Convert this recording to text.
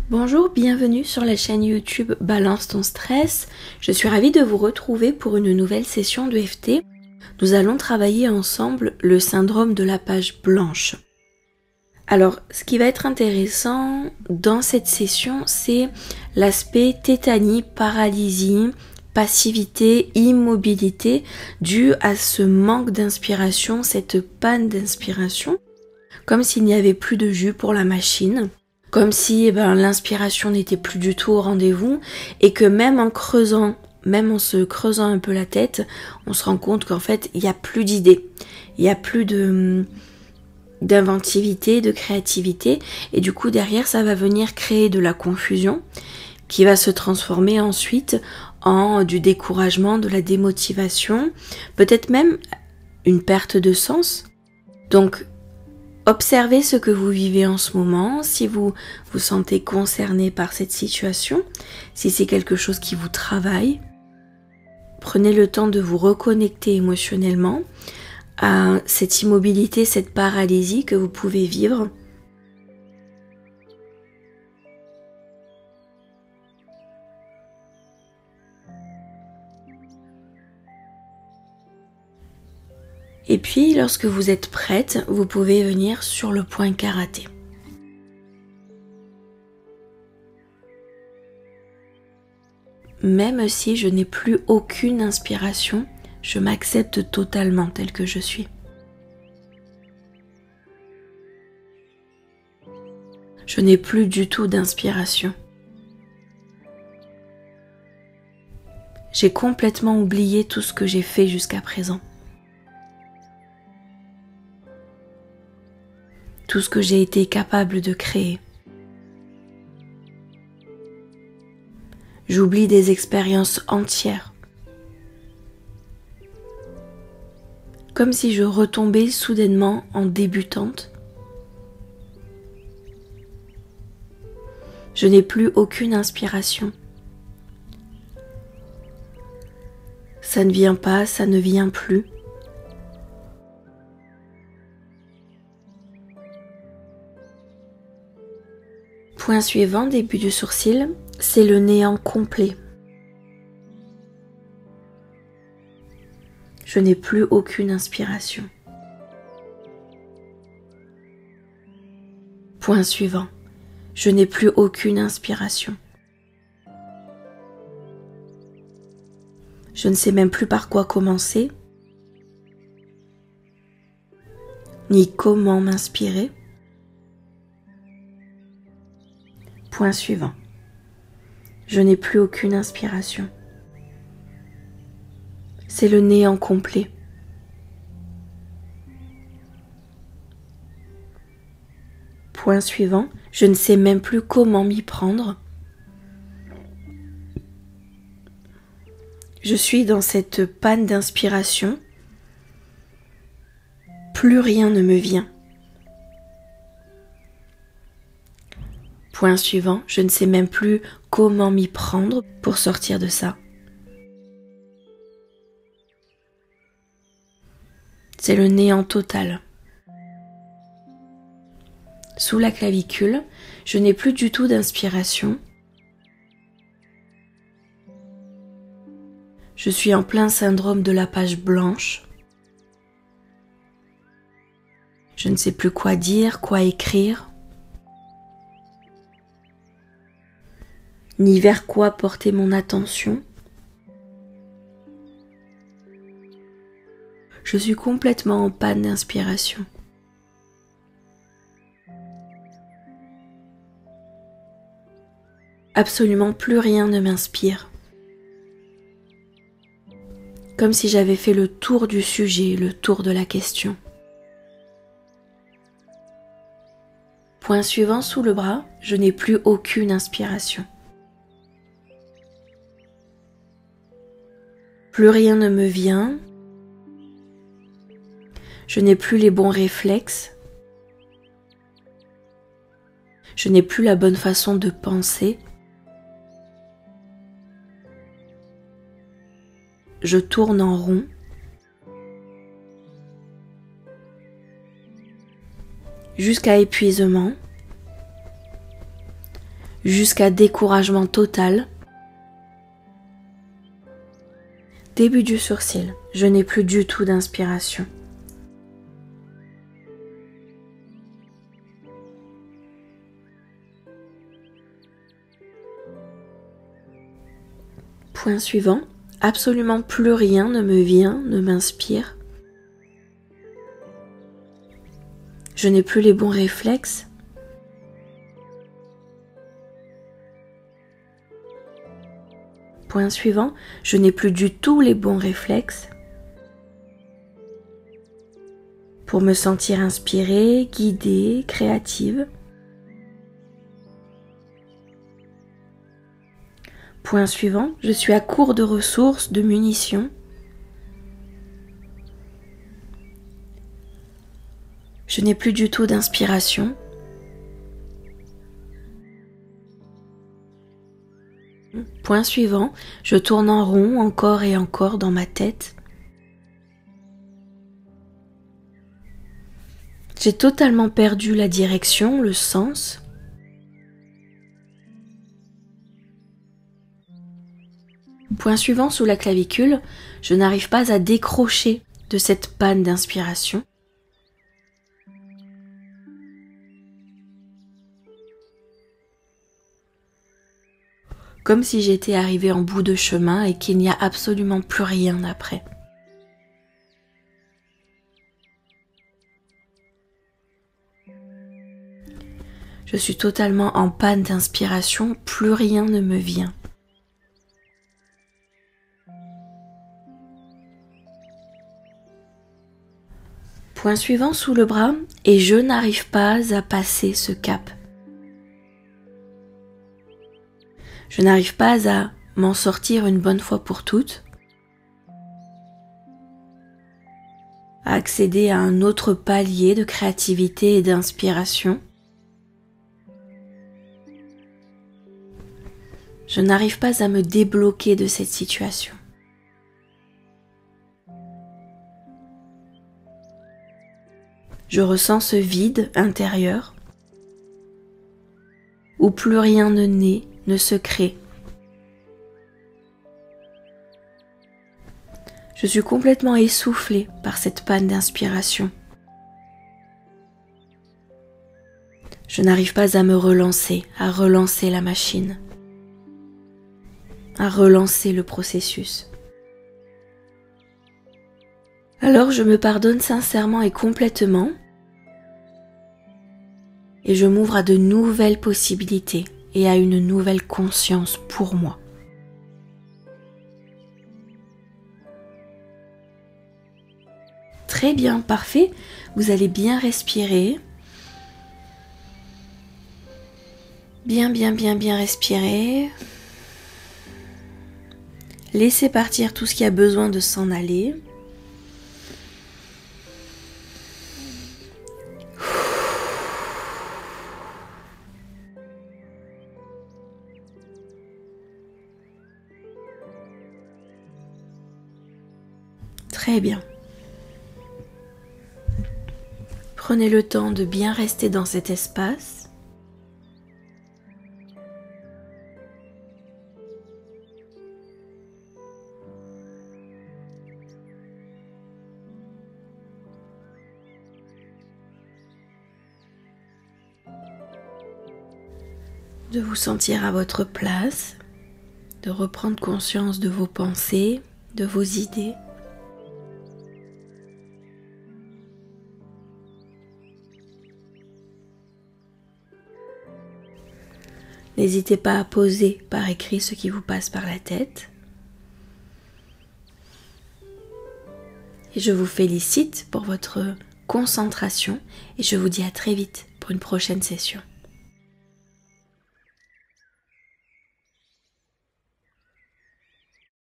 Bonjour, bienvenue sur la chaîne YouTube Balance ton stress. Je suis ravie de vous retrouver pour une nouvelle session de EFT. Nous allons travailler ensemble le syndrome de la page blanche. Alors, ce qui va être intéressant dans cette session, c'est l'aspect tétanie, paralysie, passivité, immobilité dû à ce manque d'inspiration, cette panne d'inspiration, comme s'il n'y avait plus de jus pour la machine. Comme si l'inspiration n'était plus du tout au rendez-vous et que même en se creusant un peu la tête, on se rend compte qu'en fait, il n'y a plus d'idées, il n'y a plus d'inventivité, de créativité et du coup derrière, ça va venir créer de la confusion qui va se transformer ensuite en du découragement, de la démotivation, peut-être même une perte de sens. Donc, observez ce que vous vivez en ce moment, si vous vous sentez concerné par cette situation, si c'est quelque chose qui vous travaille. Prenez le temps de vous reconnecter émotionnellement à cette immobilité, cette paralysie que vous pouvez vivre. Et puis, lorsque vous êtes prête, vous pouvez venir sur le point karaté. Même si je n'ai plus aucune inspiration, je m'accepte totalement tel que je suis. Je n'ai plus du tout d'inspiration. J'ai complètement oublié tout ce que j'ai fait jusqu'à présent. Tout ce que j'ai été capable de créer. J'oublie des expériences entières. Comme si je retombais soudainement en débutante. Je n'ai plus aucune inspiration. Ça ne vient pas, ça ne vient plus. Point suivant, début du sourcil, c'est le néant complet. Je n'ai plus aucune inspiration. Point suivant, je n'ai plus aucune inspiration. Je ne sais même plus par quoi commencer, ni comment m'inspirer. Point suivant. Je n'ai plus aucune inspiration. C'est le néant complet. Point suivant. Je ne sais même plus comment m'y prendre. Je suis dans cette panne d'inspiration. Plus rien ne me vient. Point suivant, je ne sais même plus comment m'y prendre pour sortir de ça. C'est le néant total. Sous la clavicule, je n'ai plus du tout d'inspiration. Je suis en plein syndrome de la page blanche. Je ne sais plus quoi dire, quoi écrire. Ni vers quoi porter mon attention. Je suis complètement en panne d'inspiration. Absolument plus rien ne m'inspire. Comme si j'avais fait le tour du sujet, le tour de la question. Point suivant, sous le bras, je n'ai plus aucune inspiration. Plus rien ne me vient. Je n'ai plus les bons réflexes. Je n'ai plus la bonne façon de penser. Je tourne en rond. Jusqu'à épuisement. jusqu'à découragement total. Début du sourcil, je n'ai plus du tout d'inspiration. Point suivant, absolument plus rien ne me vient, ne m'inspire. Je n'ai plus les bons réflexes. Point suivant, je n'ai plus du tout les bons réflexes pour me sentir inspirée, guidée, créative. Point suivant, je suis à court de ressources, de munitions. Je n'ai plus du tout d'inspiration. Point suivant, je tourne en rond encore et encore dans ma tête. J'ai totalement perdu la direction, le sens. Point suivant, sous la clavicule, je n'arrive pas à décrocher de cette panne d'inspiration. Comme si j'étais arrivée en bout de chemin et qu'il n'y a absolument plus rien après. Je suis totalement en panne d'inspiration, plus rien ne me vient. Point suivant sous le bras, et je n'arrive pas à passer ce cap. Je n'arrive pas à m'en sortir une bonne fois pour toutes, à accéder à un autre palier de créativité et d'inspiration. Je n'arrive pas à me débloquer de cette situation. Je ressens ce vide intérieur où plus rien ne naît, ne se crée. Je suis complètement essoufflée par cette panne d'inspiration. Je n'arrive pas à me relancer, à relancer la machine, à relancer le processus. Alors je me pardonne sincèrement et complètement et je m'ouvre à de nouvelles possibilités et à une nouvelle conscience pour moi. Très bien, parfait. Vous allez bien respirer. Bien respirer. Laissez partir tout ce qui a besoin de s'en aller. Très bien. Prenez le temps de bien rester dans cet espace. De vous sentir à votre place, de reprendre conscience de vos pensées, de vos idées. N'hésitez pas à poser par écrit ce qui vous passe par la tête. Et je vous félicite pour votre concentration et je vous dis à très vite pour une prochaine session.